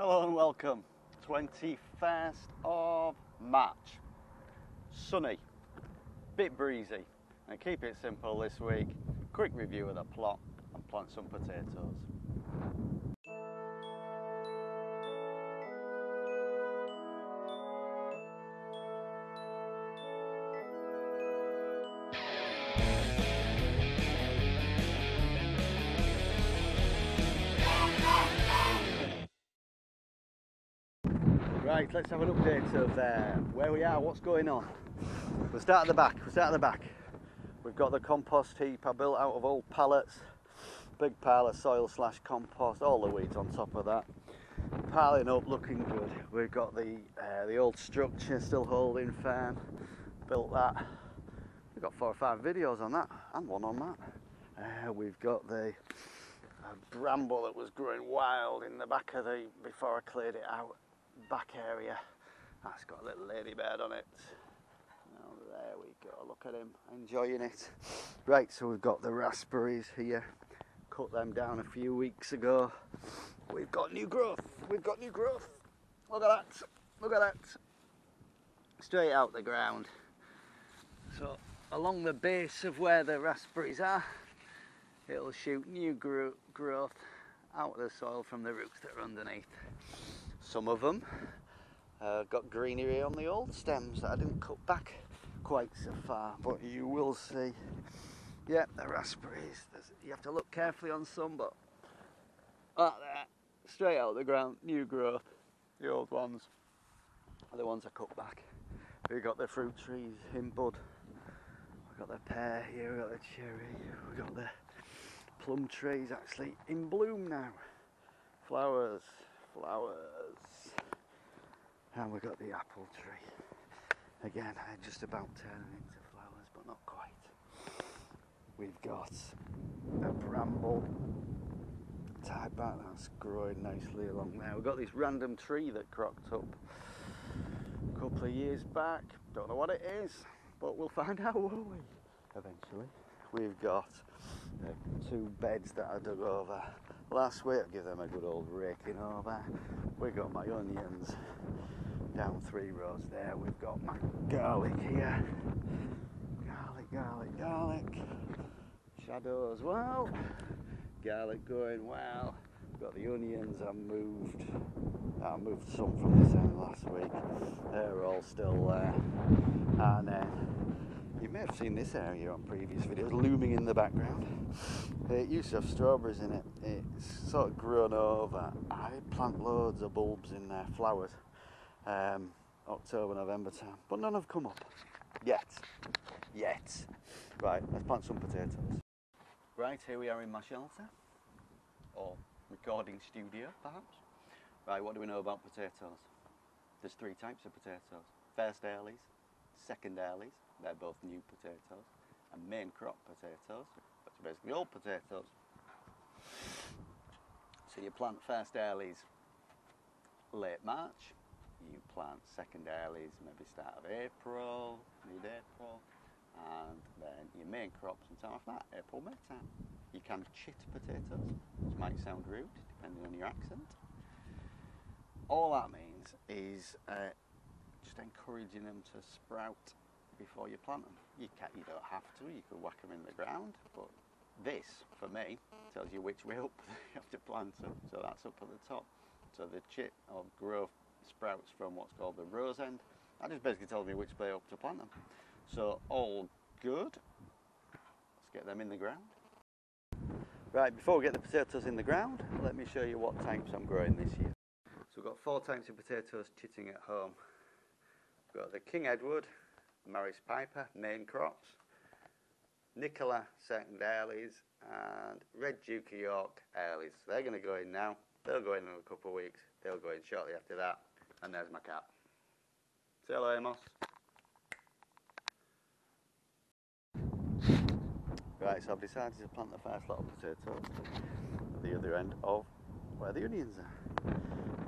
Hello and welcome. 21st of March. Sunny, bit breezy, and keep it simple this week. Quick review of the plot and plant some potatoes. Right, let's have an update of where we are, what's going on. We'll start at the back. We've got the compost heap I built out of old pallets. Big pile of soil / compost, all the weeds on top of that. Piling up, looking good. We've got the old structure still holding firm. Built that. We've got 4 or 5 videos on that and one on that. We've got the bramble that was growing wild in the back of before I cleared it out. Back area, that's got a little ladybird on it. Oh, there we go, look at him enjoying it. Right, so we've got the raspberries here, cut them down a few weeks ago. We've got new growth, look at that, straight out the ground. So along the base of where the raspberries are, it'll shoot new growth out of the soil from the roots that are underneath. Some of them got greenery on the old stems that I didn't cut back quite so far, but you will see. Yeah, the raspberries, you have to look carefully on some, but like that, straight out of the ground, new growth. The old ones are the ones I cut back. We've got the fruit trees in bud. We've got the pear here, we've got the cherry, we've got the plum trees actually in bloom now. Flowers. And we've got the apple tree. Again, just about turning into flowers, but not quite. We've got a bramble type back that's growing nicely along there. We've got this random tree that cropped up a couple of years back. Don't know what it is, but we'll find out, won't we? Eventually. We've got 2 beds that I dug over last week. I'll give them a good old raking over. We've got my onions down 3 rows there. We've got my garlic here. Garlic. Shadow as well. Garlic going well. We've got the onions I moved some from this end last week. They're all still there. And then you may have seen this area on previous videos, looming in the background. It used to have strawberries in it. It's sort of grown over. I plant loads of bulbs in there, flowers, October, November time, but none have come up yet. Right, let's plant some potatoes. Right, here we are in my shelter, or recording studio perhaps. Right, what do we know about potatoes? There's 3 types of potatoes. First earlies, second earlies, they're both new potatoes, and main crop potatoes, which are basically old potatoes. So you plant first earlies late March, you plant second earlies maybe start of April, mid-April, and then your main crops sometime after that, April, May time. You can chit potatoes, which might sound rude depending on your accent. All that means is just encouraging them to sprout before you plant them. You don't have to, you can whack them in the ground, but this, for me, tells you which way up you have to plant them. So that's up at the top. So the chit or growth sprouts from what's called the rose end. That just basically tells me which way up to plant them. So all good. Let's get them in the ground. Right, before we get the potatoes in the ground, let me show you what types I'm growing this year. So we've got 4 types of potatoes chitting at home. We've got the King Edward, Maris Piper, main crops, Nicola second earlies, and Red Duke of York earlies. So they're going to go in now. They'll go in a couple of weeks. They'll go in shortly after that. And there's my cat. Say hello, Amos. Right, so I've decided to plant the first lot of potatoes at the other end of where the onions are.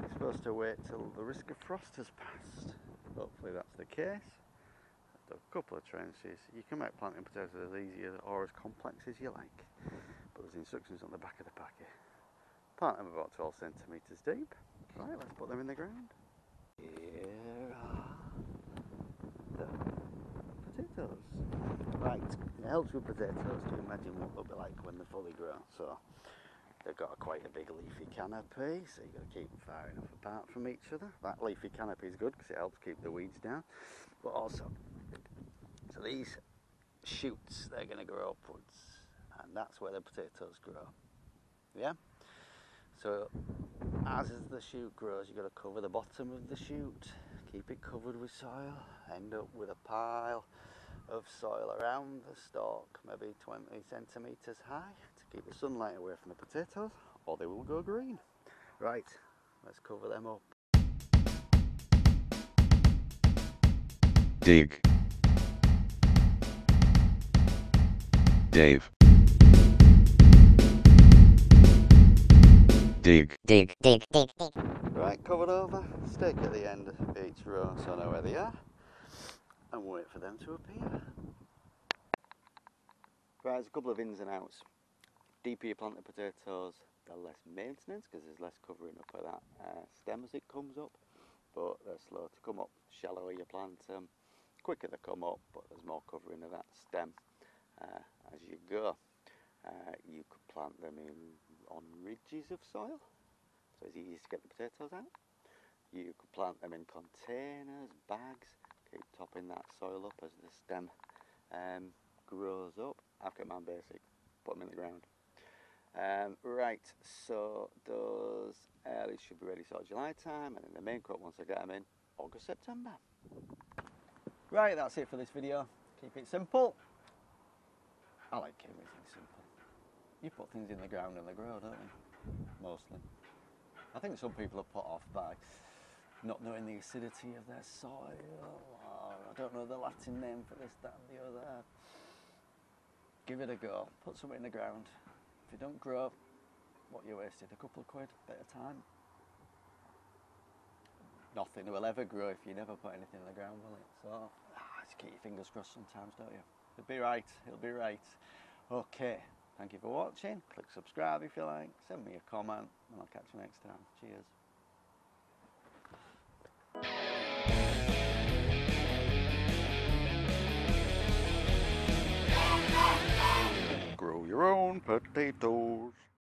You're supposed to wait till the risk of frost has passed. Hopefully that's the case. I've done a couple of trenches. You can make planting potatoes as easy or as complex as you like, but there's instructions on the back of the packet. Plant them about 12 centimetres deep. Right, let's put them in the ground. Here are the potatoes. Right, it helps with potatoes to imagine what they'll be like when they're fully grown. So they've got quite a big leafy canopy, so you've got to keep them far enough apart from each other. That leafy canopy is good because it helps keep the weeds down. But also, so these shoots, they're going to grow upwards, and that's where the potatoes grow. Yeah? So as the shoot grows, you've got to cover the bottom of the shoot, keep it covered with soil, end up with a pile of soil around the stalk, maybe 20 centimetres high, to keep the sunlight away from the potatoes, or they will go green. Right, let's cover them up. Dig. Dave. Dig. Dig. Right, covered over, stake at the end of each row so I know where they are, and wait for them to appear. Right, there's a couple of ins and outs. Deeper you plant the potatoes, the less maintenance, because there's less covering up of that stem as it comes up, but they're slow to come up. Shallower you plant them, quicker they come up, but there's more covering of that stem as you go. You could plant them on ridges of soil, so it's easy to get the potatoes out. You could plant them in containers, bags, keep topping that soil up as the stem grows up. I've kept mine basic, put them in the ground. Right, so those early should be ready sort of July time, and then the main crop once I get them in August, September. Right, that's it for this video. Keep it simple. I like keeping things simple. You put things in the ground and they grow, don't you? Mostly. I think some people are put off by not knowing the acidity of their soil, or I don't know the Latin name for this, that and the other. Give it a go. Put something in the ground. If you don't grow, what you wasted? A couple of quid, bit of time. Nothing will ever grow if you never put anything in the ground, will it? So, just keep your fingers crossed sometimes, don't you? It'll be right, it'll be right. Okay, thank you for watching. Click subscribe if you like. Send me a comment, and I'll catch you next time. Cheers. Grow your own potatoes.